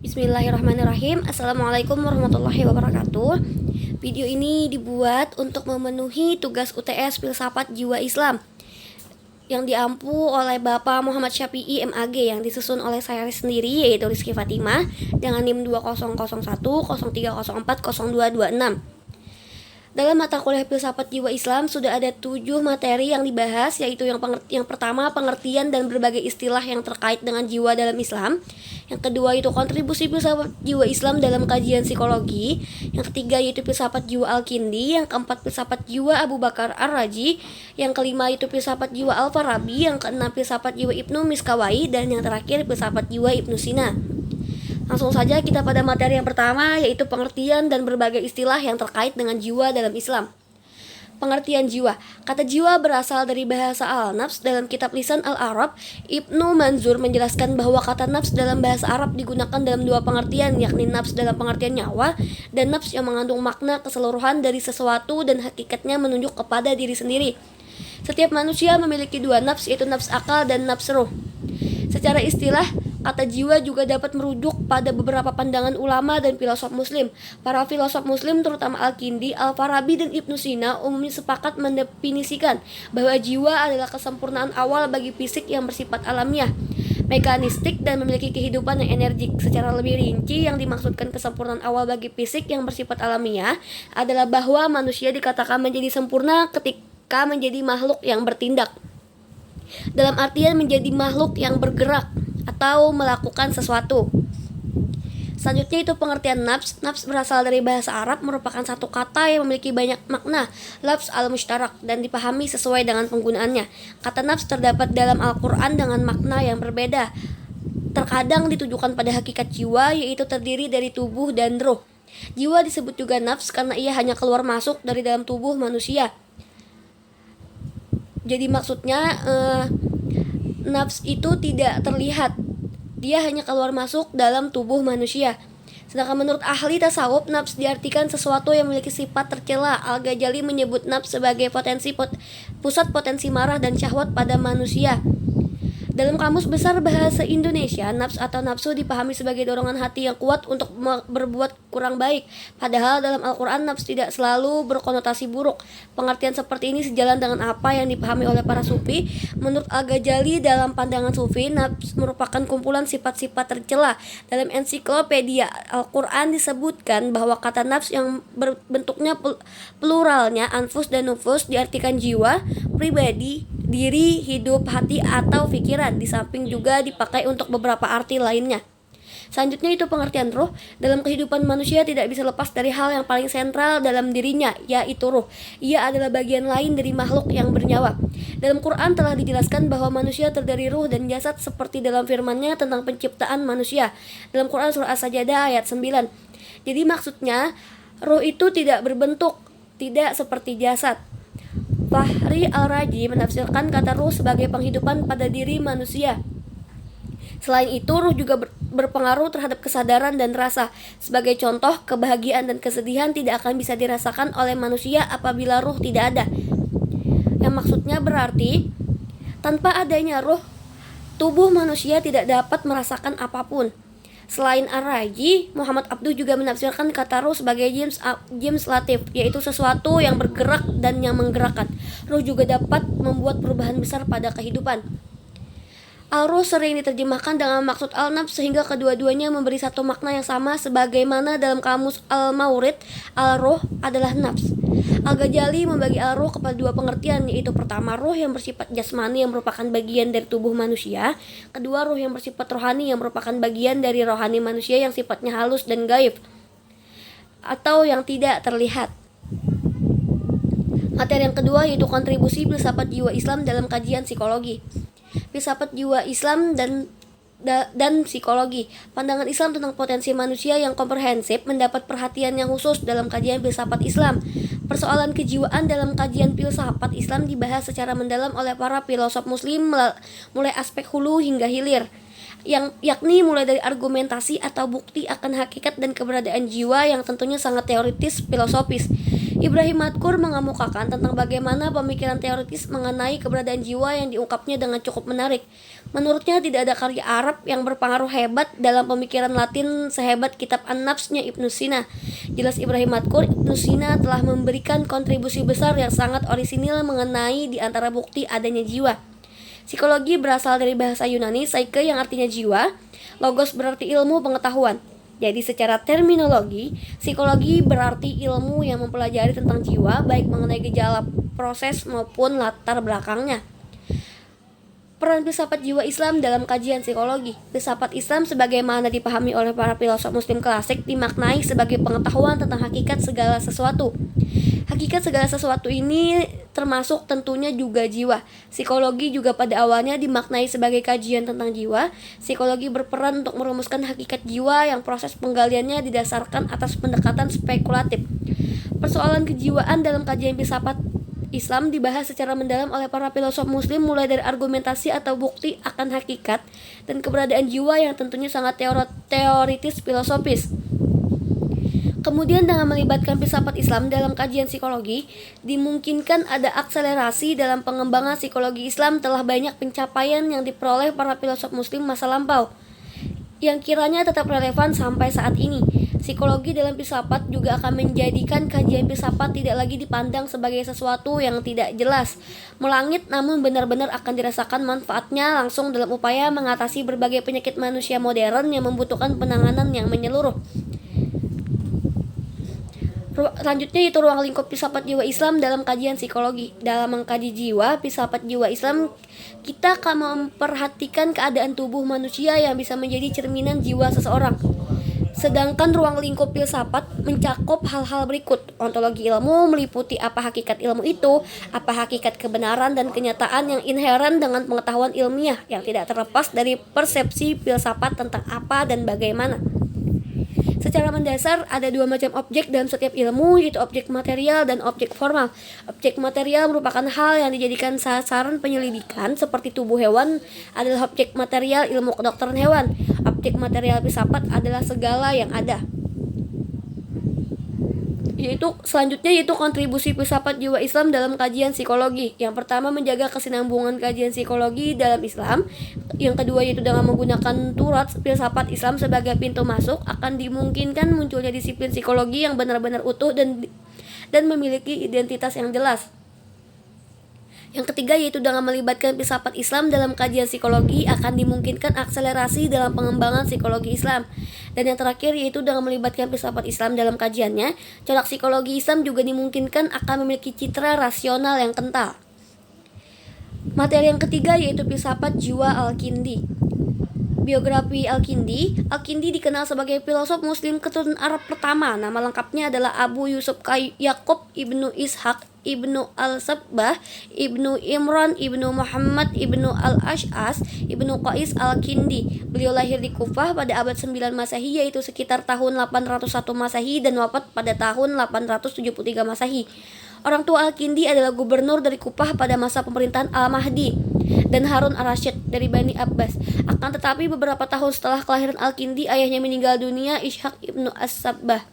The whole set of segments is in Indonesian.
Bismillahirrahmanirrahim. Assalamualaikum warahmatullahi wabarakatuh. Video ini dibuat untuk memenuhi tugas UTS Filsafat Jiwa Islam yang diampu oleh Bapak Muhammad Syafi'i MAG yang disusun oleh saya sendiri, yaitu Rizky Fatimah, dengan NIM 200103040226. Dalam mata kuliah Filsafat Jiwa Islam sudah ada 7 materi yang dibahas, yaitu yang pertama pengertian dan berbagai istilah yang terkait dengan jiwa dalam Islam. Yang kedua itu kontribusi Filsafat Jiwa Islam dalam kajian psikologi. Yang ketiga yaitu Filsafat Jiwa Al-Kindi. Yang keempat Filsafat Jiwa Abu Bakar Ar-Razi. Yang kelima itu Filsafat Jiwa Al-Farabi. Yang keenam Filsafat Jiwa Ibnu Miskawai. Dan yang terakhir Filsafat Jiwa Ibnu Sina. Langsung saja kita pada materi yang pertama, yaitu pengertian dan berbagai istilah yang terkait dengan jiwa dalam Islam. Pengertian jiwa. Kata jiwa berasal dari bahasa al-nafs. Dalam kitab Lisan al-Arab, Ibnu Manzur menjelaskan bahwa kata nafs dalam bahasa Arab digunakan dalam dua pengertian, yakni nafs dalam pengertian nyawa dan nafs yang mengandung makna keseluruhan dari sesuatu dan hakikatnya menunjuk kepada diri sendiri. Setiap manusia memiliki dua nafs, yaitu nafs akal dan nafs ruh. Secara istilah, kata jiwa juga dapat merujuk pada beberapa pandangan ulama dan filosof muslim. Para filosof muslim terutama Al-Kindi, Al-Farabi, dan Ibnu Sina umumnya sepakat mendefinisikan bahwa jiwa adalah kesempurnaan awal bagi fisik yang bersifat alamiah, mekanistik, dan memiliki kehidupan yang energik. Secara lebih rinci, yang dimaksudkan kesempurnaan awal bagi fisik yang bersifat alamiah adalah bahwa manusia dikatakan menjadi sempurna ketika menjadi makhluk yang bertindak, dalam artian menjadi makhluk yang bergerak atau melakukan sesuatu. Selanjutnya itu pengertian nafs. Nafs berasal dari bahasa Arab, merupakan satu kata yang memiliki banyak makna, lafz al-mushtarak, dan dipahami sesuai dengan penggunaannya. Kata nafs terdapat dalam Al-Quran dengan makna yang berbeda. Terkadang ditujukan pada hakikat jiwa, yaitu terdiri dari tubuh dan ruh. Jiwa disebut juga nafs karena ia hanya keluar masuk dari dalam tubuh manusia. Jadi maksudnya nafs itu tidak terlihat, dia hanya keluar masuk dalam tubuh manusia. Sedangkan menurut ahli tasawuf, nafs diartikan sesuatu yang memiliki sifat tercela. Al-Ghazali menyebut nafs sebagai pusat potensi marah dan syahwat pada manusia. Dalam Kamus Besar Bahasa Indonesia, nafs atau nafsu dipahami sebagai dorongan hati yang kuat untuk berbuat kurang baik. Padahal dalam Al-Quran, nafs tidak selalu berkonotasi buruk. Pengertian seperti ini sejalan dengan apa yang dipahami oleh para sufi. Menurut Al-Ghazali, dalam pandangan sufi, nafs merupakan kumpulan sifat-sifat tercela. Dalam ensiklopedia Al-Quran disebutkan bahwa kata nafs yang berbentuknya pluralnya anfus dan nufus diartikan jiwa, pribadi, diri, hidup, hati, atau pikiran. Di samping juga dipakai untuk beberapa arti lainnya. Selanjutnya itu pengertian ruh. Dalam kehidupan manusia tidak bisa lepas dari hal yang paling sentral dalam dirinya, yaitu ruh. Ia adalah bagian lain dari makhluk yang bernyawa. Dalam Quran telah dijelaskan bahwa manusia terdiri ruh dan jasad seperti dalam firman-Nya tentang penciptaan manusia. Dalam Quran surah As-Sajdah ayat 9. Jadi maksudnya ruh itu tidak berbentuk, tidak seperti jasad. Fahri Al-Raji menafsirkan kata ruh sebagai penghidupan pada diri manusia. Selain itu, ruh juga berpengaruh terhadap kesadaran dan rasa. Sebagai contoh, kebahagiaan dan kesedihan tidak akan bisa dirasakan oleh manusia apabila ruh tidak ada. Yang maksudnya berarti, tanpa adanya ruh, tubuh manusia tidak dapat merasakan apapun. Selain Ar-Raji, Muhammad Abduh juga menafsirkan kata ruh sebagai James Latif, yaitu sesuatu yang bergerak dan yang menggerakkan. Ruh juga dapat membuat perubahan besar pada kehidupan. Al-ruh sering diterjemahkan dengan maksud al-nafs, sehingga kedua-duanya memberi satu makna yang sama. Sebagaimana dalam kamus Al-Maurid, al-ruh adalah nafs. Al-Ghazali membagi al-ruh kepada dua pengertian, yaitu pertama ruh yang bersifat jasmani yang merupakan bagian dari tubuh manusia. Kedua, ruh yang bersifat rohani yang merupakan bagian dari rohani manusia yang sifatnya halus dan gaib atau yang tidak terlihat. Materi yang kedua yaitu kontribusi filsafat jiwa Islam dalam kajian psikologi. Filsafat jiwa Islam dan psikologi. Pandangan Islam tentang potensi manusia yang komprehensif mendapat perhatian yang khusus dalam kajian filsafat Islam. Persoalan kejiwaan dalam kajian filsafat Islam dibahas secara mendalam oleh para filosof muslim mulai aspek hulu hingga hilir, yakni mulai dari argumentasi atau bukti akan hakikat dan keberadaan jiwa yang tentunya sangat teoritis filosofis, Ibrahim Madkur mengemukakan tentang bagaimana pemikiran teoritis mengenai keberadaan jiwa yang diungkapnya dengan cukup menarik. Menurutnya tidak ada karya Arab yang berpengaruh hebat dalam pemikiran Latin sehebat kitab An-Nafs-nya Ibnu Sina. Jelas Ibrahim Madkur, Ibnu Sina telah memberikan kontribusi besar yang sangat orisinil mengenai di antara bukti adanya jiwa. Psikologi berasal dari bahasa Yunani psyche yang artinya jiwa, logos berarti ilmu pengetahuan. Jadi secara terminologi, psikologi berarti ilmu yang mempelajari tentang jiwa, baik mengenai gejala, proses maupun latar belakangnya. Peran filsafat jiwa Islam dalam kajian psikologi. Filsafat Islam sebagaimana dipahami oleh para filosof muslim klasik dimaknai sebagai pengetahuan tentang hakikat segala sesuatu. Hakikat segala sesuatu ini termasuk tentunya juga jiwa. Psikologi juga pada awalnya dimaknai sebagai kajian tentang jiwa. Psikologi berperan untuk merumuskan hakikat jiwa yang proses penggaliannya didasarkan atas pendekatan spekulatif. Persoalan kejiwaan dalam kajian filsafat Islam dibahas secara mendalam oleh para filosof muslim mulai dari argumentasi atau bukti akan hakikat dan keberadaan jiwa yang tentunya sangat teoritis filosofis. Kemudian dengan melibatkan filsafat Islam dalam kajian psikologi, dimungkinkan ada akselerasi dalam pengembangan psikologi Islam. Telah banyak pencapaian yang diperoleh para filosof muslim masa lampau, yang kiranya tetap relevan sampai saat ini. Psikologi dalam filsafat juga akan menjadikan kajian filsafat tidak lagi dipandang sebagai sesuatu yang tidak jelas, melangit, namun benar-benar akan dirasakan manfaatnya langsung dalam upaya mengatasi berbagai penyakit manusia modern yang membutuhkan penanganan yang menyeluruh. Selanjutnya yaitu ruang lingkup filsafat jiwa Islam dalam kajian psikologi. Dalam mengkaji jiwa, filsafat jiwa Islam, kita akan memperhatikan keadaan tubuh manusia yang bisa menjadi cerminan jiwa seseorang. Sedangkan ruang lingkup filsafat mencakup hal-hal berikut. Ontologi ilmu meliputi apa hakikat ilmu itu, apa hakikat kebenaran dan kenyataan yang inheren dengan pengetahuan ilmiah yang tidak terlepas dari persepsi filsafat tentang apa dan bagaimana. Secara mendasar, ada dua macam objek dalam setiap ilmu, yaitu objek material dan objek formal. Objek material merupakan hal yang dijadikan sasaran penyelidikan, seperti tubuh hewan adalah objek material ilmu kedokteran hewan. Objek material filsafat adalah segala yang ada. Selanjutnya yaitu kontribusi filsafat jiwa Islam dalam kajian psikologi. Yang pertama, menjaga kesinambungan kajian psikologi dalam Islam. Yang kedua yaitu dengan menggunakan turat filsafat Islam sebagai pintu masuk, akan dimungkinkan munculnya disiplin psikologi yang benar-benar utuh dan memiliki identitas yang jelas. Yang ketiga yaitu dengan melibatkan filsafat Islam dalam kajian psikologi akan dimungkinkan akselerasi dalam pengembangan psikologi Islam. Dan yang terakhir yaitu dengan melibatkan filsafat Islam dalam kajiannya, corak psikologi Islam juga dimungkinkan akan memiliki citra rasional yang kental. Materi yang ketiga yaitu filsafat jiwa Al-Kindi. Biografi Al-Kindi. Al-Kindi dikenal sebagai filosof muslim keturunan Arab pertama. Nama lengkapnya adalah Abu Yusuf Yaqub Ibnu Ishaq Ibnu Al-Sabbah Ibnu Imran Ibnu Muhammad Ibnu Al-Ash'as Ibnu Qais Al-Kindi. Beliau lahir di Kufah pada abad 9 Masehi, yaitu sekitar tahun 801 Masehi, dan wafat pada tahun 873 Masehi. Orang tua Al-Kindi adalah gubernur dari Kufah pada masa pemerintahan Al-Mahdi dan Harun Ar-Rasyid dari Bani Abbas. Akan tetapi beberapa tahun setelah kelahiran Al-Kindi, ayahnya meninggal dunia, Ishaq Ibnu As-Sabbah.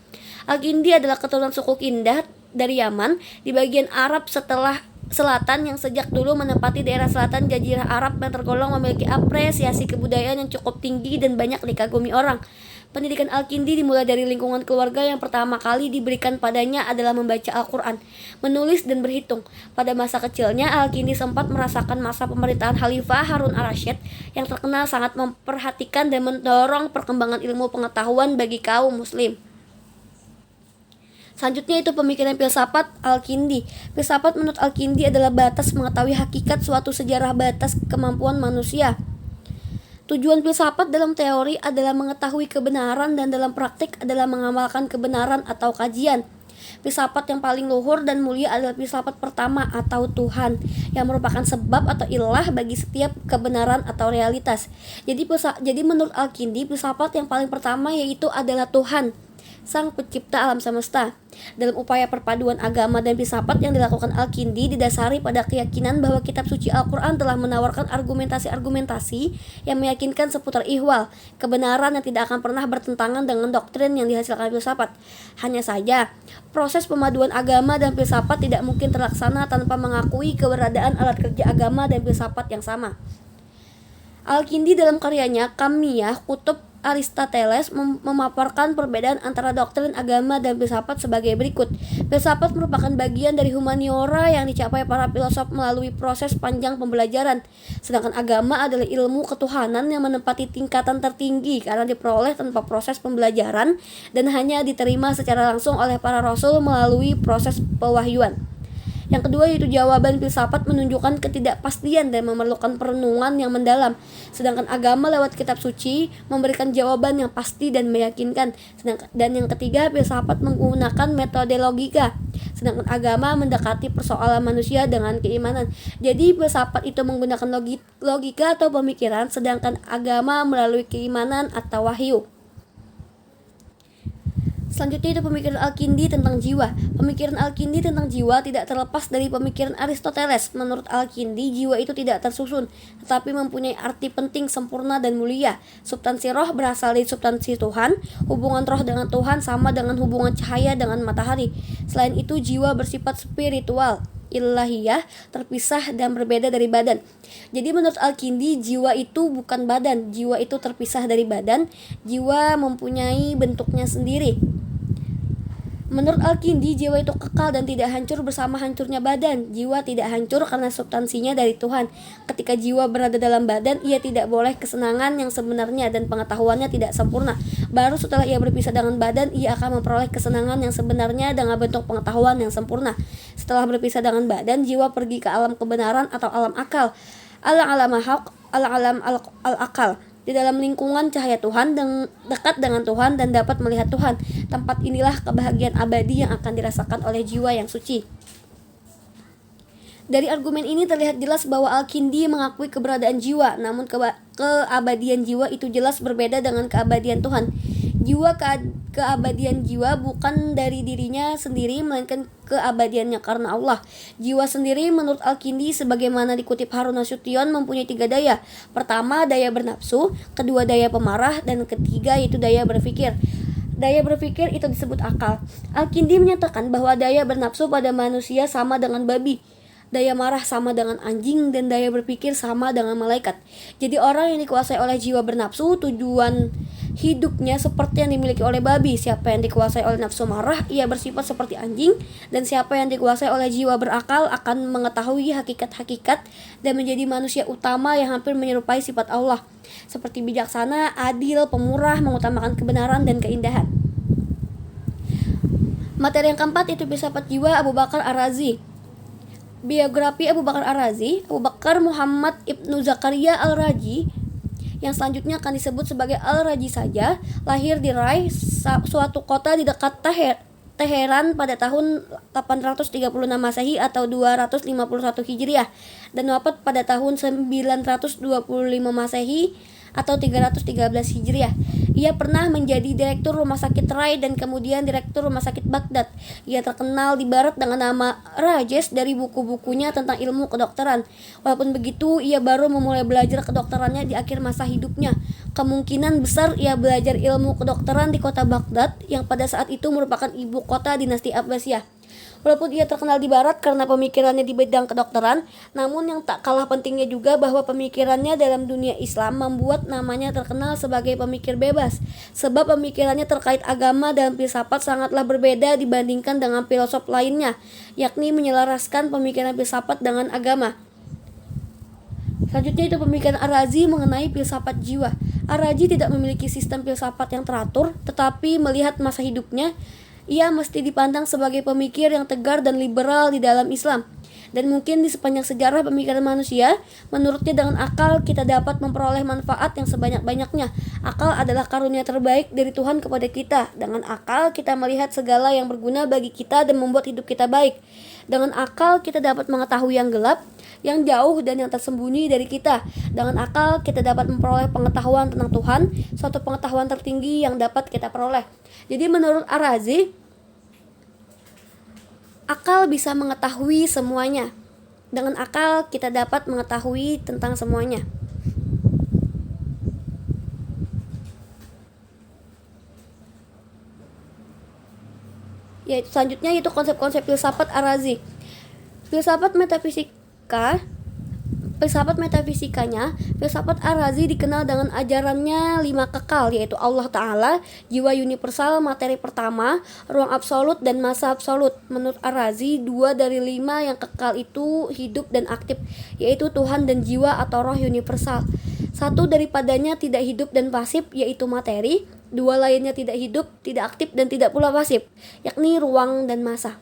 Al-Kindi adalah keturunan suku Kindah dari Yaman di bagian Arab setelah selatan yang sejak dulu menempati daerah selatan Jazirah Arab yang tergolong memiliki apresiasi kebudayaan yang cukup tinggi dan banyak dikagumi orang. Pendidikan Al-Kindi dimulai dari lingkungan keluarga. Yang pertama kali diberikan padanya adalah membaca Al-Quran, menulis dan berhitung. Pada masa kecilnya, Al-Kindi sempat merasakan masa pemerintahan Khalifah Harun Ar-Rasyid yang terkenal sangat memperhatikan dan mendorong perkembangan ilmu pengetahuan bagi kaum muslim. Selanjutnya itu pemikiran filsafat Al-Kindi. Filsafat menurut Al-Kindi adalah batas mengetahui hakikat suatu sejarah, batas kemampuan manusia. Tujuan filsafat dalam teori adalah mengetahui kebenaran dan dalam praktik adalah mengamalkan kebenaran atau kajian. Filsafat yang paling luhur dan mulia adalah filsafat pertama atau Tuhan, yang merupakan sebab atau ilah bagi setiap kebenaran atau realitas. Jadi menurut Al-Kindi, filsafat yang paling pertama yaitu adalah Tuhan. sang pencipta alam semesta. Dalam upaya perpaduan agama dan filsafat yang dilakukan Al-Kindi didasari pada keyakinan bahwa kitab suci Al-Quran telah menawarkan argumentasi-argumentasi yang meyakinkan seputar ihwal, kebenaran yang tidak akan pernah bertentangan dengan doktrin yang dihasilkan filsafat. Hanya saja, proses pemaduan agama dan filsafat tidak mungkin terlaksana tanpa mengakui keberadaan alat kerja agama dan filsafat yang sama. Al-Kindi dalam karyanya Kamiyah Kutub Aristoteles memaparkan perbedaan antara doktrin agama dan filsafat sebagai berikut. Filsafat merupakan bagian dari humaniora yang dicapai para filosof melalui proses panjang pembelajaran, sedangkan agama adalah ilmu ketuhanan yang menempati tingkatan tertinggi karena diperoleh tanpa proses pembelajaran dan hanya diterima secara langsung oleh para rasul melalui proses pewahyuan. Yang kedua yaitu jawaban filsafat menunjukkan ketidakpastian dan memerlukan perenungan yang mendalam, sedangkan agama lewat kitab suci memberikan jawaban yang pasti dan meyakinkan. Dan yang ketiga, filsafat menggunakan metode logika, sedangkan agama mendekati persoalan manusia dengan keimanan. Jadi filsafat itu menggunakan logika atau pemikiran, sedangkan agama melalui keimanan atau wahyu. Selanjutnya itu pemikiran Al-Kindi tentang jiwa. Pemikiran Al-Kindi tentang jiwa tidak terlepas dari pemikiran Aristoteles. Menurut Al-Kindi, jiwa itu tidak tersusun, tetapi mempunyai arti penting, sempurna, dan mulia. Substansi roh berasal dari substansi Tuhan. Hubungan roh dengan Tuhan sama dengan hubungan cahaya dengan matahari. Selain itu, jiwa bersifat spiritual, ilahiyah, terpisah dan berbeda dari badan. Jadi menurut Al-Kindi, jiwa itu bukan badan. Jiwa itu terpisah dari badan. Jiwa mempunyai bentuknya sendiri. Menurut Al-Kindi, jiwa itu kekal dan tidak hancur bersama hancurnya badan. Jiwa tidak hancur karena substansinya dari Tuhan. Ketika jiwa berada dalam badan, ia tidak boleh kesenangan yang sebenarnya dan pengetahuannya tidak sempurna. Baru setelah ia berpisah dengan badan, ia akan memperoleh kesenangan yang sebenarnya dengan bentuk pengetahuan yang sempurna. Setelah berpisah dengan badan, jiwa pergi ke alam kebenaran atau alam akal. Alam haq, alam al-akal. Di dalam lingkungan cahaya Tuhan dan dekat dengan Tuhan dan dapat melihat Tuhan. Tempat inilah kebahagiaan abadi yang akan dirasakan oleh jiwa yang suci. Dari argumen ini terlihat jelas bahwa Al-Kindi mengakui keberadaan jiwa, namun keabadian jiwa itu jelas berbeda dengan keabadian Tuhan. Keabadian jiwa bukan dari dirinya sendiri, melainkan keabadiannya karena Allah. Jiwa sendiri menurut Al-Kindi sebagaimana dikutip Harun Nasution mempunyai 3 daya. Pertama, daya bernafsu, kedua daya pemarah, dan ketiga yaitu daya berpikir. Daya berpikir itu disebut akal. Al-Kindi menyatakan bahwa daya bernafsu pada manusia sama dengan babi, daya marah sama dengan anjing, dan daya berpikir sama dengan malaikat. Jadi orang yang dikuasai oleh jiwa bernafsu, tujuan hidupnya seperti yang dimiliki oleh babi. Siapa yang dikuasai oleh nafsu marah, ia bersifat seperti anjing. Dan siapa yang dikuasai oleh jiwa berakal akan mengetahui hakikat-hakikat dan menjadi manusia utama yang hampir menyerupai sifat Allah, seperti bijaksana, adil, pemurah, mengutamakan kebenaran dan keindahan. Materi yang keempat itu filsafat jiwa Abu Bakar Ar-Razi. Biografi Abu Bakar Ar-Razi. Abu Bakar Muhammad Ibnu Zakaria Al-Razi, yang selanjutnya akan disebut sebagai Al-Razi saja, lahir di Rai, suatu kota di dekat Teheran pada tahun 836 Masehi atau 251 Hijriah, dan wafat pada tahun 925 Masehi atau 313 Hijriah. Ia pernah menjadi direktur rumah sakit Rai dan kemudian direktur rumah sakit Baghdad. Ia terkenal di barat dengan nama Rajes dari buku-bukunya tentang ilmu kedokteran. Walaupun begitu, ia baru memulai belajar kedokterannya di akhir masa hidupnya. Kemungkinan besar ia belajar ilmu kedokteran di kota Baghdad yang pada saat itu merupakan ibu kota dinasti Abbasiyah. Walaupun ia terkenal di barat karena pemikirannya di bidang kedokteran, namun yang tak kalah pentingnya juga bahwa pemikirannya dalam dunia Islam membuat namanya terkenal sebagai pemikir bebas, sebab pemikirannya terkait agama dan filsafat sangatlah berbeda dibandingkan dengan filosof lainnya, yakni menyelaraskan pemikiran filsafat dengan agama. Selanjutnya itu pemikiran Ar-Razi mengenai filsafat jiwa. Ar-Razi tidak memiliki sistem filsafat yang teratur, tetapi melihat masa hidupnya, ia mesti dipandang sebagai pemikir yang tegar dan liberal di dalam Islam. Dan mungkin di sepanjang sejarah pemikiran manusia, menurutnya dengan akal kita dapat memperoleh manfaat yang sebanyak-banyaknya. Akal adalah karunia terbaik dari Tuhan kepada kita. Dengan akal kita melihat segala yang berguna bagi kita dan membuat hidup kita baik. Dengan akal kita dapat mengetahui yang gelap, yang jauh dan yang tersembunyi dari kita. Dengan akal kita dapat memperoleh pengetahuan tentang Tuhan, suatu pengetahuan tertinggi yang dapat kita peroleh. Jadi menurut Ar-Razi, akal bisa mengetahui semuanya. Dengan akal kita dapat mengetahui tentang semuanya. Yaitu selanjutnya itu konsep-konsep filsafat Ar-Razi. Filsafat metafisikanya, filsafat Ar-Razi dikenal dengan ajarannya 5 kekal, yaitu Allah Ta'ala, jiwa universal, materi pertama, ruang absolut, dan masa absolut. Menurut Ar-Razi, 2 dari 5 yang kekal itu hidup dan aktif, yaitu Tuhan dan jiwa atau roh universal. 1 daripadanya tidak hidup dan pasif, yaitu materi. 2 lainnya tidak hidup, tidak aktif, dan tidak pula pasif, yakni ruang dan masa.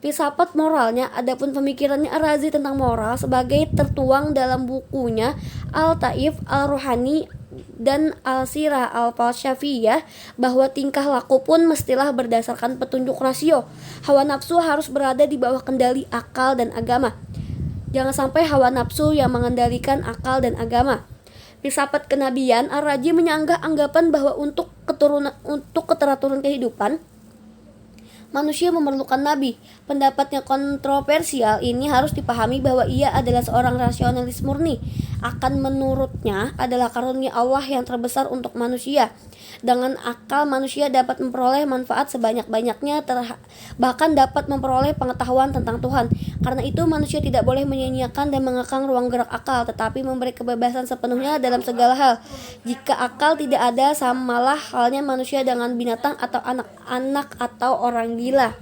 Filsafat moralnya, adapun pemikirannya Ar-Razi tentang moral sebagai tertuang dalam bukunya Al-Taif Al-Ruhani dan Al-Sirah Al-Falsafiyah, bahwa tingkah laku pun mestilah berdasarkan petunjuk rasio. Hawa nafsu harus berada di bawah kendali akal dan agama. Jangan sampai hawa nafsu yang mengendalikan akal dan agama. Filsafat kenabian, Ar-Razi menyanggah anggapan bahwa untuk keteraturan kehidupan manusia memerlukan nabi. Pendapatnya kontroversial ini harus dipahami bahwa ia adalah seorang rasionalis murni. Akan menurutnya adalah karunia Allah yang terbesar untuk manusia. Dengan akal manusia dapat memperoleh manfaat sebanyak-banyaknya, bahkan dapat memperoleh pengetahuan tentang Tuhan. Karena itu manusia tidak boleh menyia-nyiakan dan mengekang ruang gerak akal, tetapi memberi kebebasan sepenuhnya dalam segala hal. Jika akal tidak ada, samalah halnya manusia dengan binatang atau anak-anak atau orang gila.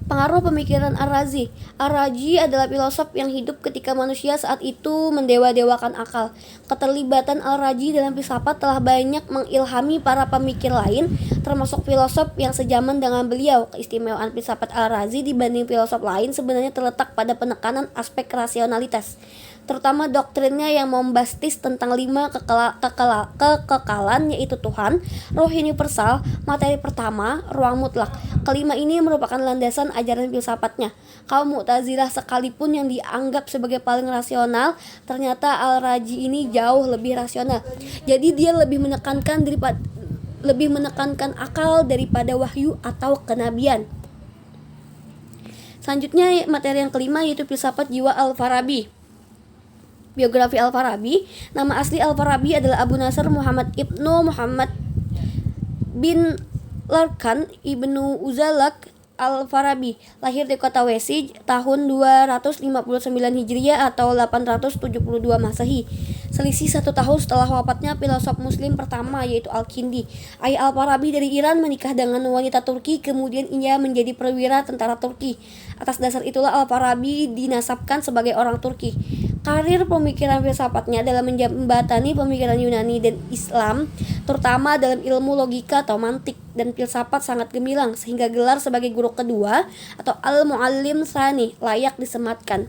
Pengaruh pemikiran Ar-Razi. Ar-Razi adalah filosof yang hidup ketika manusia saat itu mendewa-dewakan akal. Keterlibatan Ar-Razi dalam filsafat telah banyak mengilhami para pemikir lain, termasuk filosof yang sejaman dengan beliau. Keistimewaan filsafat Ar-Razi dibanding filosof lain sebenarnya terletak pada penekanan aspek rasionalitas, terutama doktrinnya yang membastis tentang 5 kekekalan, yaitu Tuhan, roh universal, materi pertama, ruang mutlak. Kelima ini merupakan landasan ajaran filsafatnya. Kaum Mu'tazilah sekalipun yang dianggap sebagai paling rasional, ternyata Al-Razi ini jauh lebih rasional. Jadi dia lebih menekankan akal daripada wahyu atau kenabian. Selanjutnya materi yang kelima yaitu filsafat jiwa Al-Farabi. Biografi Al-Farabi. Nama asli Al-Farabi adalah Abu Nasr Muhammad Ibnu Muhammad bin Larkan Ibnu Uzalak Al-Farabi. Lahir di kota Wesi tahun 259 Hijriah atau 872 Masehi. Selisih 1 tahun setelah wafatnya filosof muslim pertama yaitu Al-Kindi. Ayah Al-Farabi dari Iran menikah dengan wanita Turki, kemudian ia menjadi perwira tentara Turki. Atas dasar itulah Al-Farabi dinasabkan sebagai orang Turki. Karir pemikiran filsafatnya dalam menjembatani pemikiran Yunani dan Islam, terutama dalam ilmu logika atau mantik dan filsafat sangat gemilang, sehingga gelar sebagai guru kedua atau Al-Muallim Tsani layak disematkan.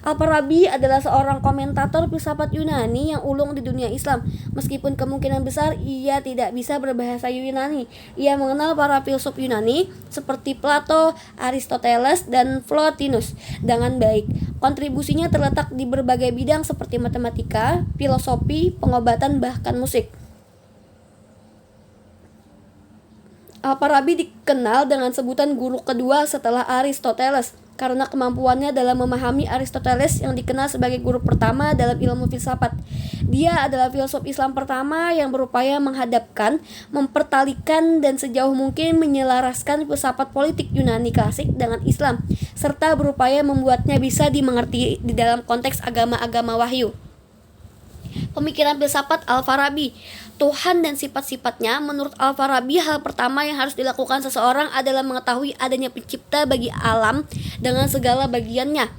Al-Farabi adalah seorang komentator filsafat Yunani yang ulung di dunia Islam. Meskipun kemungkinan besar ia tidak bisa berbahasa Yunani, ia mengenal para filsuf Yunani seperti Plato, Aristoteles, dan Plotinus dengan baik. Kontribusinya terletak di berbagai bidang seperti matematika, filosofi, pengobatan, bahkan musik. Al-Farabi dikenal dengan sebutan guru kedua setelah Aristoteles karena kemampuannya dalam memahami Aristoteles yang dikenal sebagai guru pertama dalam ilmu filsafat. Dia adalah filosof Islam pertama yang berupaya menghadapkan, mempertalikan, dan sejauh mungkin menyelaraskan filsafat politik Yunani klasik dengan Islam, serta berupaya membuatnya bisa dimengerti di dalam konteks agama-agama wahyu. Pemikiran filsafat Al-Farabi. Tuhan dan sifat-sifatnya. Menurut Al-Farabi, hal pertama yang harus dilakukan seseorang adalah mengetahui adanya pencipta bagi alam dengan segala bagiannya,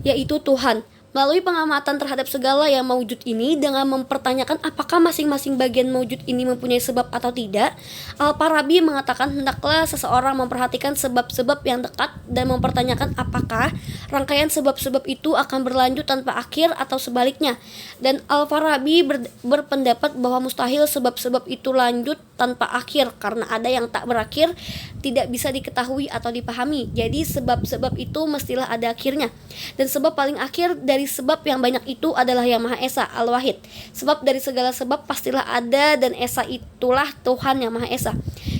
yaitu Tuhan. Melalui pengamatan terhadap segala yang mewujud ini dengan mempertanyakan apakah masing-masing bagian mewujud ini mempunyai sebab atau tidak, Al-Farabi mengatakan hendaklah seseorang memperhatikan sebab-sebab yang dekat dan mempertanyakan apakah rangkaian sebab-sebab itu akan berlanjut tanpa akhir atau sebaliknya. Dan Al-Farabi berpendapat bahwa mustahil sebab-sebab itu lanjut tanpa akhir karena ada yang tak berakhir, tidak bisa diketahui atau dipahami. Jadi sebab-sebab itu mestilah ada akhirnya. Dan sebab paling akhir dari sebab yang banyak itu adalah Yang Maha Esa, Al-Wahid. Sebab dari segala sebab pastilah ada, dan Esa itulah Tuhan Yang Maha Esa.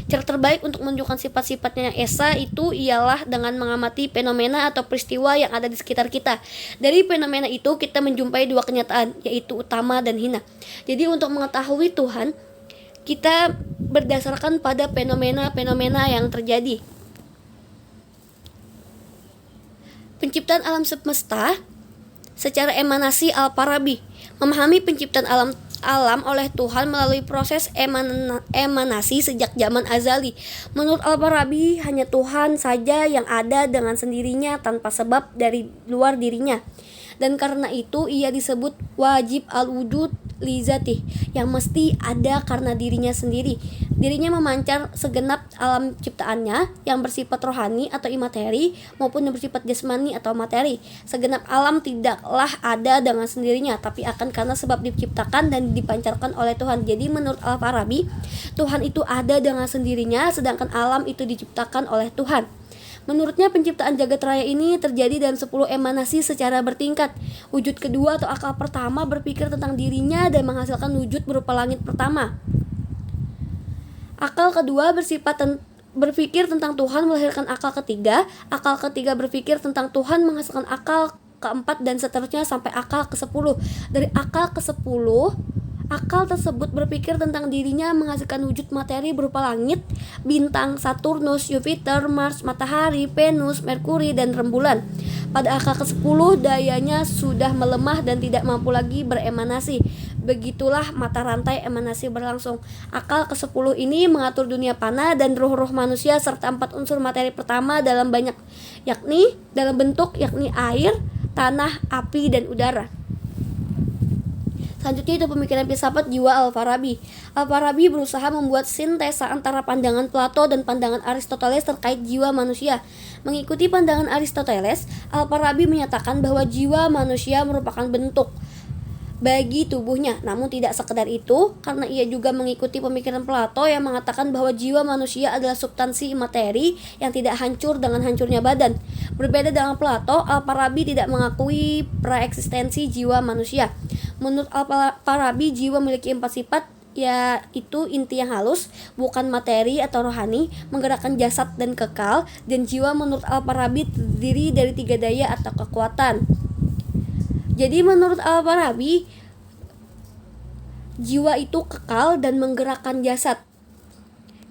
Cara terbaik untuk menunjukkan sifat-sifatnya Yang Esa itu ialah dengan mengamati fenomena atau peristiwa yang ada di sekitar kita. Dari fenomena itu kita menjumpai dua kenyataan, yaitu utama dan hina. Jadi untuk mengetahui Tuhan, kita berdasarkan pada fenomena-fenomena yang terjadi. Penciptaan alam semesta secara emanasi. Al-Farabi memahami penciptaan alam oleh Tuhan melalui proses emanasi sejak zaman azali. Menurut Al-Farabi, hanya Tuhan saja yang ada dengan sendirinya tanpa sebab dari luar dirinya. Dan karena itu ia disebut wajib al-wujud li zatih, yang mesti ada karena dirinya sendiri. Dirinya memancar segenap alam ciptaannya yang bersifat rohani atau imateri maupun yang bersifat jasmani atau materi. Segenap alam tidaklah ada dengan sendirinya, tapi akan karena sebab diciptakan dan dipancarkan oleh Tuhan. Jadi menurut Al-Farabi, Tuhan itu ada dengan sendirinya, sedangkan alam itu diciptakan oleh Tuhan. Menurutnya penciptaan jagat raya ini terjadi dalam 10 emanasi secara bertingkat. Wujud kedua atau akal pertama berpikir tentang dirinya dan menghasilkan wujud berupa langit pertama. Akal kedua berpikir tentang Tuhan melahirkan akal ketiga. Akal ketiga berpikir tentang Tuhan menghasilkan akal keempat dan seterusnya sampai akal ke-10. Dari akal ke-10, akal tersebut berpikir tentang dirinya menghasilkan wujud materi berupa langit, bintang, Saturnus, Jupiter, Mars, matahari, Venus, Merkuri, dan rembulan. Pada akal ke-10 dayanya sudah melemah dan tidak mampu lagi beremanasi. Begitulah mata rantai emanasi berlangsung. Akal ke-10 ini mengatur dunia panah dan ruh-ruh manusia serta 4 unsur materi pertama dalam banyak, yakni dalam bentuk, yakni air, tanah, api, dan udara. Selanjutnya itu pemikiran filsafat jiwa Al-Farabi. Al-Farabi berusaha membuat sintesa antara pandangan Plato dan pandangan Aristoteles terkait jiwa manusia. Mengikuti pandangan Aristoteles, Al-Farabi menyatakan bahwa jiwa manusia merupakan bentuk bagi tubuhnya. Namun tidak sekedar itu, karena ia juga mengikuti pemikiran Plato yang mengatakan bahwa jiwa manusia adalah substansi materi yang tidak hancur dengan hancurnya badan. Berbeda dengan Plato, Al-Farabi tidak mengakui praeksistensi jiwa manusia. Menurut Al-Farabi, jiwa memiliki 4 sifat, yaitu inti yang halus, bukan materi atau rohani, menggerakkan jasad dan kekal. Dan jiwa menurut Al-Farabi terdiri dari 3 daya atau kekuatan. Jadi menurut Al-Farabi, jiwa itu kekal dan menggerakkan jasad.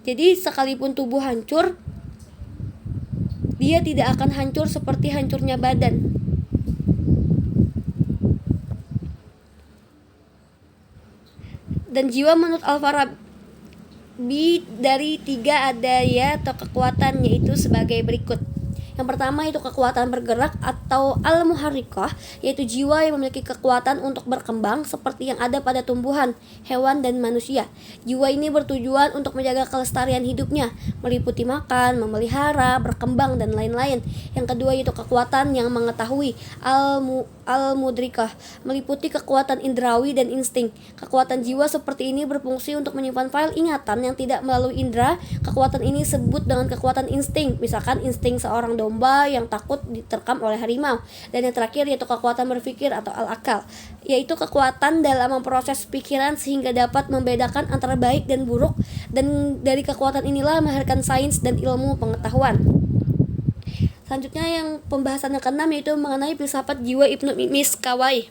Jadi sekalipun tubuh hancur, dia tidak akan hancur seperti hancurnya badan. Dan jiwa menurut Al-Farabi dari 3 daya atau kekuatan, yaitu sebagai berikut. Yang pertama itu kekuatan bergerak atau al-muharrikah, yaitu jiwa yang memiliki kekuatan untuk berkembang seperti yang ada pada tumbuhan, hewan, dan manusia. Jiwa ini bertujuan untuk menjaga kelestarian hidupnya, meliputi makan, memelihara, berkembang, dan lain-lain. Yang kedua yaitu kekuatan yang mengetahui, al-mudrikah, meliputi kekuatan indrawi dan insting. Kekuatan jiwa seperti ini berfungsi untuk menyimpan file ingatan yang tidak melalui indera. Kekuatan ini disebut dengan kekuatan insting, misalkan insting seorang domba yang takut diterkam oleh harimau. Dan yang terakhir yaitu kekuatan berpikir atau al-akal, yaitu kekuatan dalam memproses pikiran sehingga dapat membedakan antara baik dan buruk, dan dari kekuatan inilah melahirkan sains dan ilmu pengetahuan. Selanjutnya yang pembahasan yang ke-6 yaitu mengenai filsafat jiwa Ibnu Miskawayh.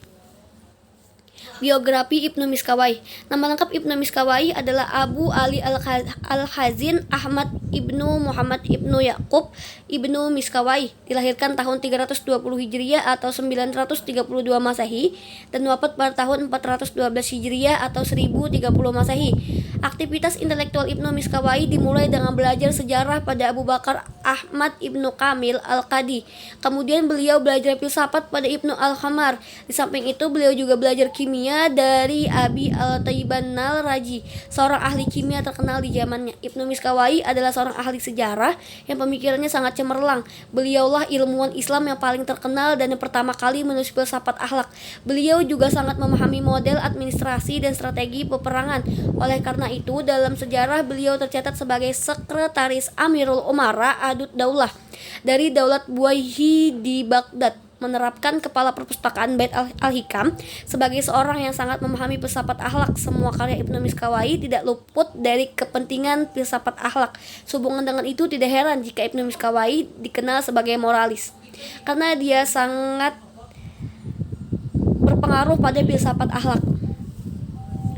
Biografi Ibnu Miskawayh. Nama lengkap Ibnu Miskawayh adalah Abu Ali Al-Khazin Ahmad Ibnu Muhammad Ibnu Yaqub Ibnu Miskawayh. Dilahirkan tahun 320 Hijriah atau 932 Masehi dan wafat pada tahun 412 Hijriah atau 1030 Masehi. Aktivitas intelektual Ibnu Miskawai dimulai dengan belajar sejarah pada Abu Bakar Ahmad Ibnu Kamil Al-Qadi. Kemudian beliau belajar filsafat pada Ibnu Al-Khamar. Di samping itu beliau juga belajar kimia dari Abi Al-Taibanal Raji, seorang ahli kimia terkenal di zamannya. Ibnu Miskawai adalah seorang ahli sejarah yang pemikirannya sangat cemerlang. Beliaulah ilmuwan Islam yang paling terkenal dan yang pertama kali menulis filsafat akhlak. Beliau juga sangat memahami model administrasi dan strategi peperangan. Oleh karena itu, dalam sejarah beliau tercatat sebagai sekretaris Amirul Umara Adud Daulah dari Daulat Buwayhi di Baghdad, menerapkan kepala perpustakaan Bait Al-Hikam. Sebagai seorang yang sangat memahami filsafat akhlak, semua karya Ibnu Miskawai tidak luput dari kepentingan filsafat akhlak. Sehubungan dengan itu, tidak heran jika Ibnu Miskawai dikenal sebagai moralis, karena dia sangat berpengaruh pada filsafat akhlak.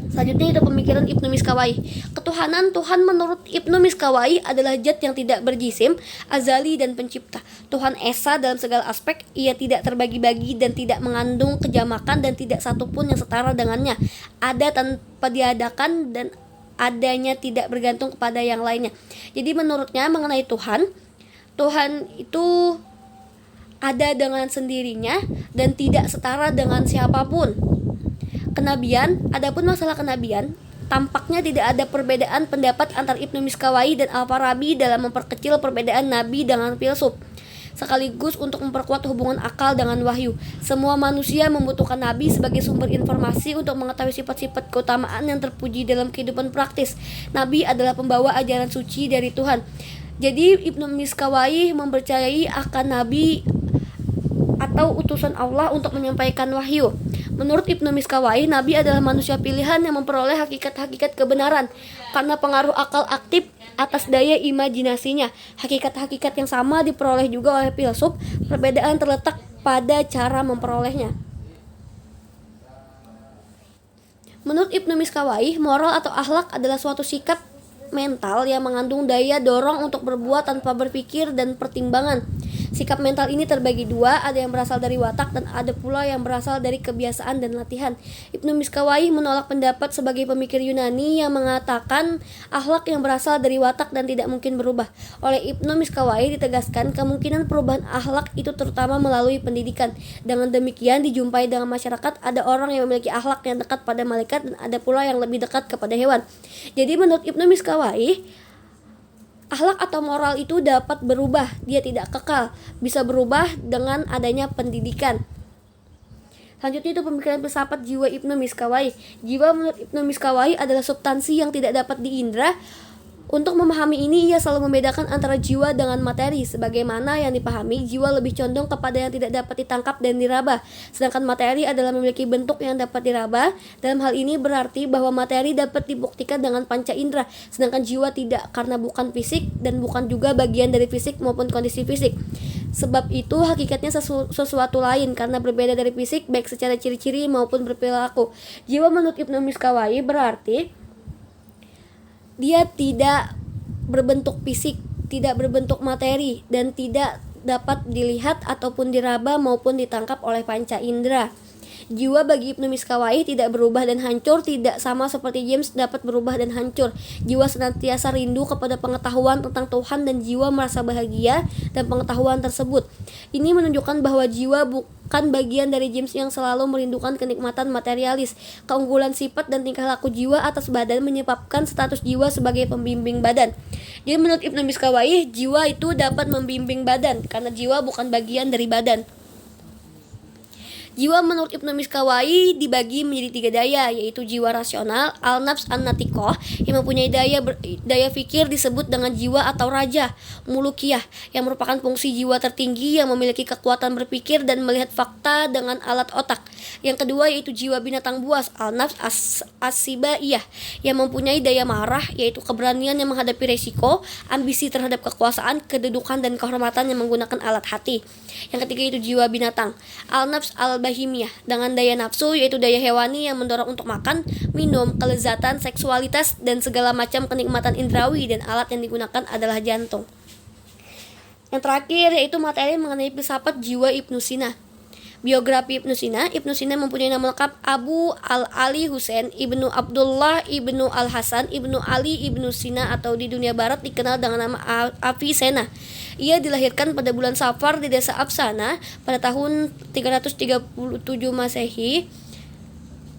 Selanjutnya itu pemikiran Ibnu Miskawai. Ketuhanan Tuhan menurut Ibnu Miskawai adalah zat yang tidak berjisim, azali dan pencipta. Tuhan esa dalam segala aspek, ia tidak terbagi-bagi dan tidak mengandung kejamakan dan tidak satupun yang setara dengannya. Ada tanpa diadakan dan adanya tidak bergantung kepada yang lainnya. Jadi menurutnya mengenai Tuhan itu ada dengan sendirinya dan tidak setara dengan siapapun. Kenabian, adapun masalah kenabian, tampaknya tidak ada perbedaan pendapat antara Ibnu Miskawai dan Al-Farabi dalam memperkecil perbedaan nabi dengan filsuf, sekaligus untuk memperkuat hubungan akal dengan wahyu. Semua manusia membutuhkan nabi sebagai sumber informasi untuk mengetahui sifat-sifat keutamaan yang terpuji dalam kehidupan praktis. Nabi adalah pembawa ajaran suci dari Tuhan. Jadi Ibnu Miskawai mempercayai akan nabi atau utusan Allah untuk menyampaikan wahyu. Menurut Ibnu Miskawai, nabi adalah manusia pilihan yang memperoleh hakikat-hakikat kebenaran karena pengaruh akal aktif atas daya imajinasinya. Hakikat-hakikat yang sama diperoleh juga oleh filsuf, perbedaan terletak pada cara memperolehnya. Menurut Ibnu Miskawai, moral atau akhlak adalah suatu sikap mental yang mengandung daya dorong untuk berbuat tanpa berpikir dan pertimbangan. Sikap mental ini terbagi dua, ada yang berasal dari watak dan ada pula yang berasal dari kebiasaan dan latihan. Ibnu Miskawai menolak pendapat sebagai pemikir Yunani yang mengatakan akhlak yang berasal dari watak dan tidak mungkin berubah. Oleh Ibnu Miskawai ditegaskan kemungkinan perubahan akhlak itu terutama melalui pendidikan. Dengan demikian dijumpai dalam masyarakat ada orang yang memiliki akhlak yang dekat pada malaikat dan ada pula yang lebih dekat kepada hewan. Jadi menurut Ibnu Miskawai, akhlak atau moral itu dapat berubah, dia tidak kekal, bisa berubah dengan adanya pendidikan. Selanjutnya itu pemikiran filsafat jiwa Ibnu Miskawai. Jiwa menurut Ibnu Miskawai adalah substansi yang tidak dapat diindra. Untuk memahami ini, ia selalu membedakan antara jiwa dengan materi. Sebagaimana yang dipahami, jiwa lebih condong kepada yang tidak dapat ditangkap dan diraba, sedangkan materi adalah memiliki bentuk yang dapat diraba. Dalam hal ini berarti bahwa materi dapat dibuktikan dengan panca indera, sedangkan jiwa tidak, karena bukan fisik dan bukan juga bagian dari fisik maupun kondisi fisik. Sebab itu hakikatnya sesuatu lain karena berbeda dari fisik baik secara ciri-ciri maupun berperilaku. Jiwa menurut Ibnu Miskawai berarti dia tidak berbentuk fisik, tidak berbentuk materi, dan tidak dapat dilihat ataupun diraba maupun ditangkap oleh panca indera. Jiwa bagi Ibnu Miskawai tidak berubah dan hancur, tidak sama seperti James dapat berubah dan hancur. Jiwa senantiasa rindu kepada pengetahuan tentang Tuhan dan jiwa merasa bahagia dan pengetahuan tersebut. Ini menunjukkan bahwa jiwa bukan bagian dari James yang selalu merindukan kenikmatan materialis. Keunggulan sifat dan tingkah laku jiwa atas badan menyebabkan status jiwa sebagai pembimbing badan. Jadi menurut Ibnu Miskawai, jiwa itu dapat membimbing badan karena jiwa bukan bagian dari badan. Jiwa menurut Ibnu Miskawai dibagi menjadi 3 daya, yaitu jiwa rasional, al-nafs an-natiqah, yang mempunyai daya fikir disebut dengan jiwa atau raja, mulukiyah, yang merupakan fungsi jiwa tertinggi yang memiliki kekuatan berpikir dan melihat fakta dengan alat otak. Yang kedua yaitu jiwa binatang buas, al-nafs as-sibaiyah, yang mempunyai daya marah, yaitu keberanian yang menghadapi resiko, ambisi terhadap kekuasaan, kedudukan dan kehormatan yang menggunakan alat hati. Yang ketiga itu jiwa binatang, al-nafs al-bahimiyah, dengan daya nafsu, yaitu daya hewani yang mendorong untuk makan, minum, kelezatan, seksualitas, dan segala macam kenikmatan indrawi, dan alat yang digunakan adalah jantung. Yang terakhir yaitu materi mengenai filsafat jiwa Ibnu Sina. Biografi Ibnu Sina. Ibnu Sina mempunyai nama lengkap Abu Al-Ali Husain Ibnu Abdullah Ibnu Al-Hasan Ibnu Ali Ibnu Sina, atau di dunia barat dikenal dengan nama Avicenna. Ia dilahirkan pada bulan Safar di desa Afsana pada tahun 337 Masehi,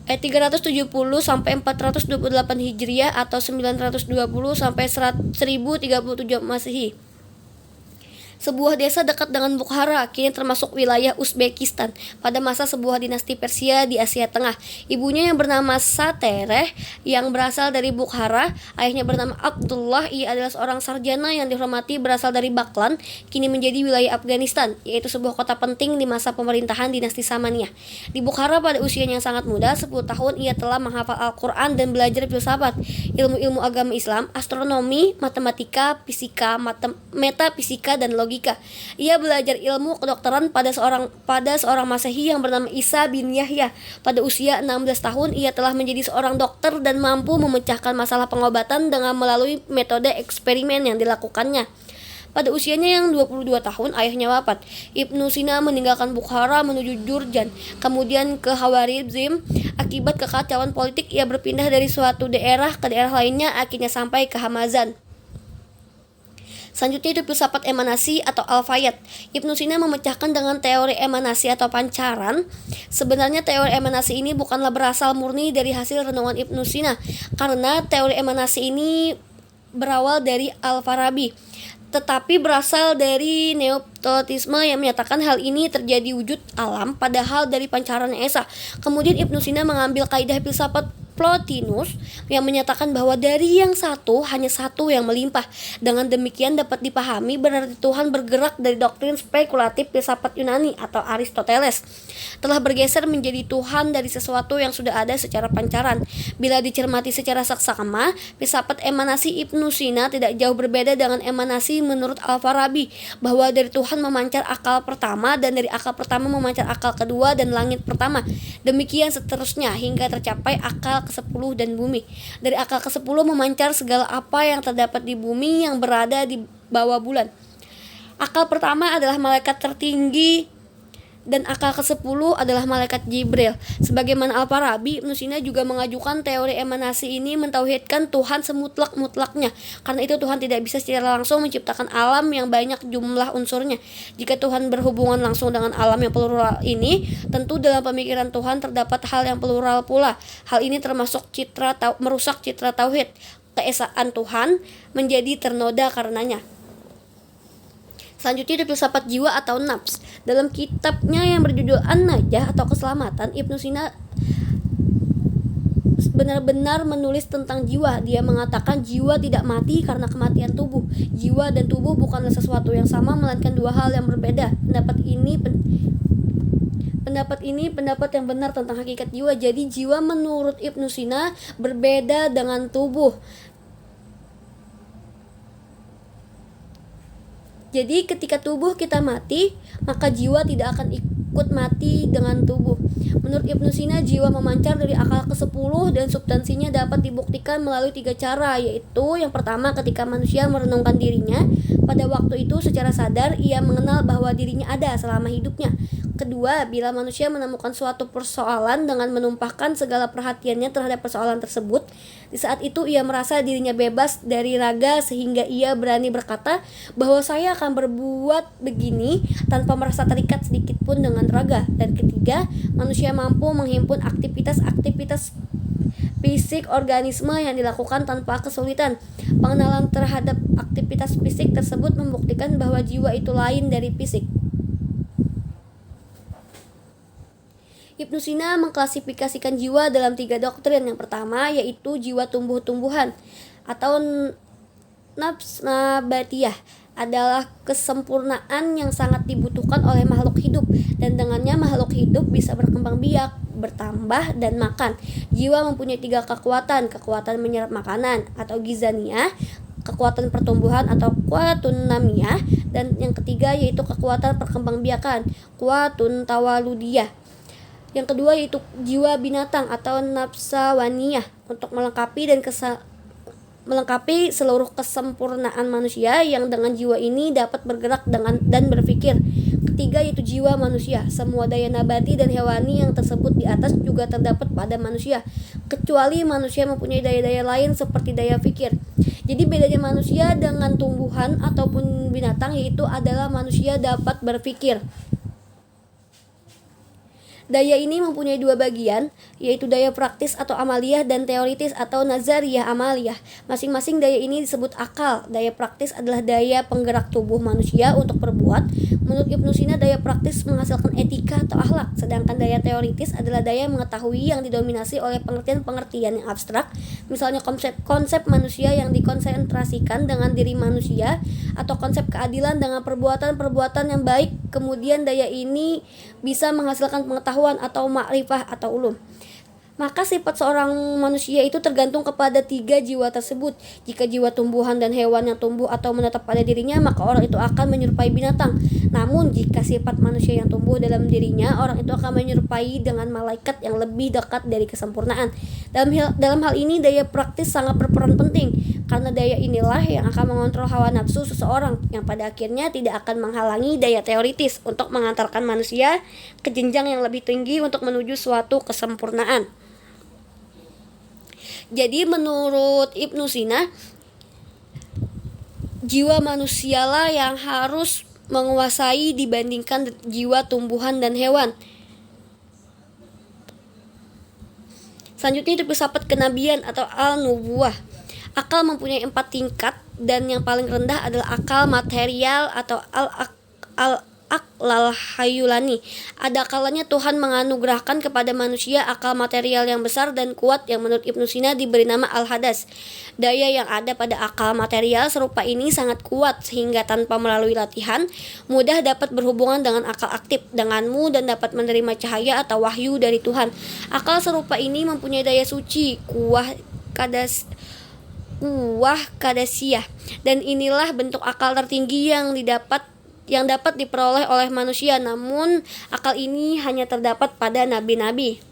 370 sampai 428 Hijriah atau 920 sampai 1037 Masehi. Sebuah desa dekat dengan Bukhara, kini termasuk wilayah Uzbekistan, pada masa sebuah dinasti Persia di Asia Tengah. Ibunya yang bernama Satereh yang berasal dari Bukhara, ayahnya bernama Abdullah, ia adalah seorang sarjana yang dihormati berasal dari Baklan, kini menjadi wilayah Afghanistan, yaitu sebuah kota penting di masa pemerintahan dinasti Samaniyah. Di Bukhara pada usianya yang sangat muda, 10 tahun, ia telah menghafal Al-Quran dan belajar filsafat, ilmu-ilmu agama Islam, astronomi, matematika, fisika, metafisika, dan logika. Ia belajar ilmu kedokteran pada seorang Masehi yang bernama Isa bin Yahya. Pada usia 16 tahun ia telah menjadi seorang dokter dan mampu memecahkan masalah pengobatan dengan melalui metode eksperimen yang dilakukannya. Pada usianya yang 22 tahun ayahnya wafat. Ibnu Sina meninggalkan Bukhara menuju Jurjan, kemudian ke Khawarizm. Akibat kekacauan politik ia berpindah dari suatu daerah ke daerah lainnya, akhirnya sampai ke Hamazan. Selanjutnya itu filsafat emanasi atau al-fayat. Ibnu Sina memecahkan dengan teori emanasi atau pancaran. Sebenarnya teori emanasi ini bukanlah berasal murni dari hasil renungan Ibnu Sina, karena teori emanasi ini berawal dari Al-Farabi, tetapi berasal dari neoptoletisme yang menyatakan hal ini terjadi wujud alam padahal dari pancaran Esa. Kemudian Ibnu Sina mengambil kaidah filsafat Plotinus yang menyatakan bahwa dari yang satu hanya satu yang melimpah. Dengan demikian dapat dipahami berarti Tuhan bergerak dari doktrin spekulatif filsafat Yunani atau Aristoteles telah bergeser menjadi Tuhan dari sesuatu yang sudah ada secara pancaran. Bila dicermati secara saksama, filsafat emanasi Ibnu Sina tidak jauh berbeda dengan emanasi menurut Al-Farabi, bahwa dari Tuhan memancar akal pertama dan dari akal pertama memancar akal kedua dan langit pertama. Demikian seterusnya hingga tercapai akal ke-10 dan bumi. Dari akal ke-10 memancar segala apa yang terdapat di bumi yang berada di bawah bulan. Akal pertama adalah malaikat tertinggi dan akal ke-10 adalah malaikat Jibril. Sebagaimana Al-Farabi, Ibnu Sina juga mengajukan teori emanasi ini mentauhidkan Tuhan semutlak-mutlaknya. Karena itu Tuhan tidak bisa secara langsung menciptakan alam yang banyak jumlah unsurnya. Jika Tuhan berhubungan langsung dengan alam yang plural ini, tentu dalam pemikiran Tuhan terdapat hal yang plural pula. Hal ini termasuk merusak citra tauhid. Keesaan Tuhan menjadi ternoda karenanya. Selanjutnya ada filsafat jiwa atau nafs. Dalam kitabnya yang berjudul An-Najah atau Keselamatan, Ibnu Sina benar-benar menulis tentang jiwa. Dia mengatakan jiwa tidak mati karena kematian tubuh. Jiwa dan tubuh bukanlah sesuatu yang sama, melainkan dua hal yang berbeda. Pendapat ini pendapat yang benar tentang hakikat jiwa. Jadi jiwa menurut Ibnu Sina berbeda dengan tubuh. Jadi ketika tubuh kita mati, maka jiwa tidak akan ikut mati dengan tubuh. Menurut Ibnu Sina, jiwa memancar dari akal ke-10 dan substansinya dapat dibuktikan melalui 3 cara, yaitu yang pertama ketika manusia merenungkan dirinya. Pada waktu itu secara sadar ia mengenal bahwa dirinya ada selama hidupnya. Kedua, bila manusia menemukan suatu persoalan dengan menumpahkan segala perhatiannya terhadap persoalan tersebut, di saat itu ia merasa dirinya bebas dari raga sehingga ia berani berkata bahwa saya akan berbuat begini tanpa merasa terikat sedikit pun dengan raga. Dan ketiga, manusia mampu menghimpun aktivitas fisik organisme yang dilakukan tanpa kesulitan. Pengenalan terhadap aktivitas fisik tersebut membuktikan bahwa jiwa itu lain dari fisik. Ibnu Sina mengklasifikasikan jiwa dalam 3 doktrin. Yang pertama yaitu jiwa tumbuh-tumbuhan atau nafs nabatiyah, adalah kesempurnaan yang sangat dibutuhkan oleh makhluk hidup, dan dengannya makhluk hidup bisa berkembang biak, bertambah, dan makan. Jiwa mempunyai 3 kekuatan menyerap makanan atau gizaniyah, kekuatan pertumbuhan atau kuatun namiyah, dan yang ketiga yaitu kekuatan perkembangbiakan, kuatun tawaludiyah. Yang kedua yaitu jiwa binatang atau nafsawaniyah, untuk melengkapi seluruh kesempurnaan manusia yang dengan jiwa ini dapat bergerak dan berpikir. ketiga yaitu jiwa manusia. Semua daya nabati dan hewani yang tersebut di atas juga terdapat pada manusia, kecuali manusia mempunyai daya-daya lain seperti daya pikir. Jadi bedanya manusia dengan tumbuhan ataupun binatang yaitu adalah manusia dapat berpikir. Daya ini mempunyai dua bagian, yaitu daya praktis atau amaliyah dan teoritis atau nazariyah amaliyah. Masing-masing daya ini disebut akal. Daya praktis adalah daya penggerak tubuh manusia untuk berbuat. Menurut Ibnu Sina, daya praktis menghasilkan etika atau akhlak, sedangkan daya teoritis adalah daya mengetahui yang didominasi oleh pengertian-pengertian yang abstrak, misalnya konsep manusia yang dikonsentrasikan dengan diri manusia, atau konsep keadilan dengan perbuatan-perbuatan yang baik. Kemudian daya ini bisa menghasilkan pengetahuan atau makrifah atau ulum. Maka sifat seorang manusia itu tergantung kepada tiga jiwa tersebut. Jika jiwa tumbuhan dan hewan yang tumbuh atau menetap pada dirinya, maka orang itu akan menyerupai binatang. Namun jika sifat manusia yang tumbuh dalam dirinya, orang itu akan menyerupai dengan malaikat yang lebih dekat dari kesempurnaan. Dalam hal ini daya praktis sangat berperan penting, karena daya inilah yang akan mengontrol hawa nafsu seseorang, yang pada akhirnya tidak akan menghalangi daya teoritis untuk mengantarkan manusia ke jenjang yang lebih tinggi untuk menuju suatu kesempurnaan. Jadi menurut Ibnu Sina, jiwa manusialah yang harus menguasai dibandingkan jiwa tumbuhan dan hewan. Selanjutnya itu filsafat kenabian atau al-nubuwah. Akal mempunyai 4 tingkat dan yang paling rendah adalah akal material atau al-aqlal hayulani. Ada kalanya Tuhan menganugerahkan kepada manusia akal material yang besar dan kuat yang menurut Ibnu Sina diberi nama al-hadas. Daya yang ada pada akal material serupa ini sangat kuat sehingga tanpa melalui latihan mudah dapat berhubungan dengan akal aktif denganmu dan dapat menerima cahaya atau wahyu dari Tuhan. Akal serupa ini mempunyai daya suci, kuah kadasiyah, dan inilah bentuk akal tertinggi yang dapat diperoleh oleh manusia. Namun akal ini hanya terdapat pada nabi-nabi.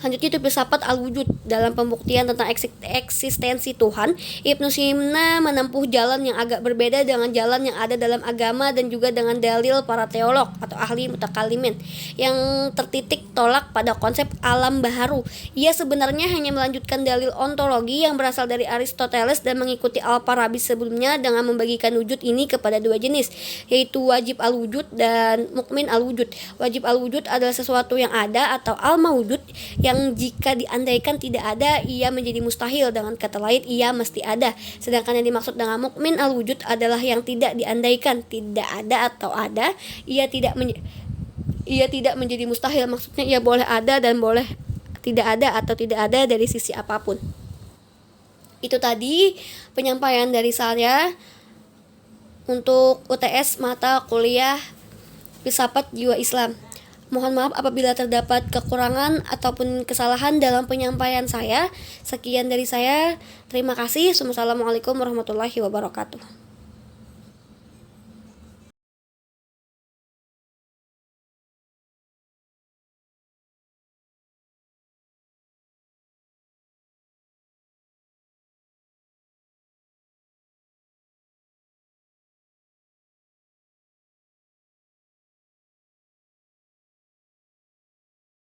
Selanjutnya itu filsafat al-wujud. Dalam pembuktian tentang eksistensi Tuhan, Ibnu Sina menempuh jalan yang agak berbeda dengan jalan yang ada dalam agama dan juga dengan dalil para teolog atau ahli mutakalimin yang tertitik tolak pada konsep alam baharu. Ia sebenarnya hanya melanjutkan dalil ontologi yang berasal dari Aristoteles dan mengikuti Al-Farabi sebelumnya dengan membagikan wujud ini kepada dua jenis, yaitu wajib al-wujud dan mukmin al-wujud. Wajib al-wujud adalah sesuatu yang ada atau al-mawjud yang jika diandaikan tidak ada, ia menjadi mustahil. Dengan kata lain, ia mesti ada. Sedangkan yang dimaksud dengan mukmin al-wujud adalah yang tidak diandaikan, tidak ada atau ada, ia tidak menjadi mustahil. Maksudnya ia boleh ada dan boleh tidak ada atau tidak ada dari sisi apapun. Itu tadi penyampaian dari saya untuk UTS mata kuliah filsafat jiwa Islam. Mohon maaf apabila terdapat kekurangan ataupun kesalahan dalam penyampaian saya. Sekian dari saya. Terima kasih. Wassalamualaikum warahmatullahi wabarakatuh.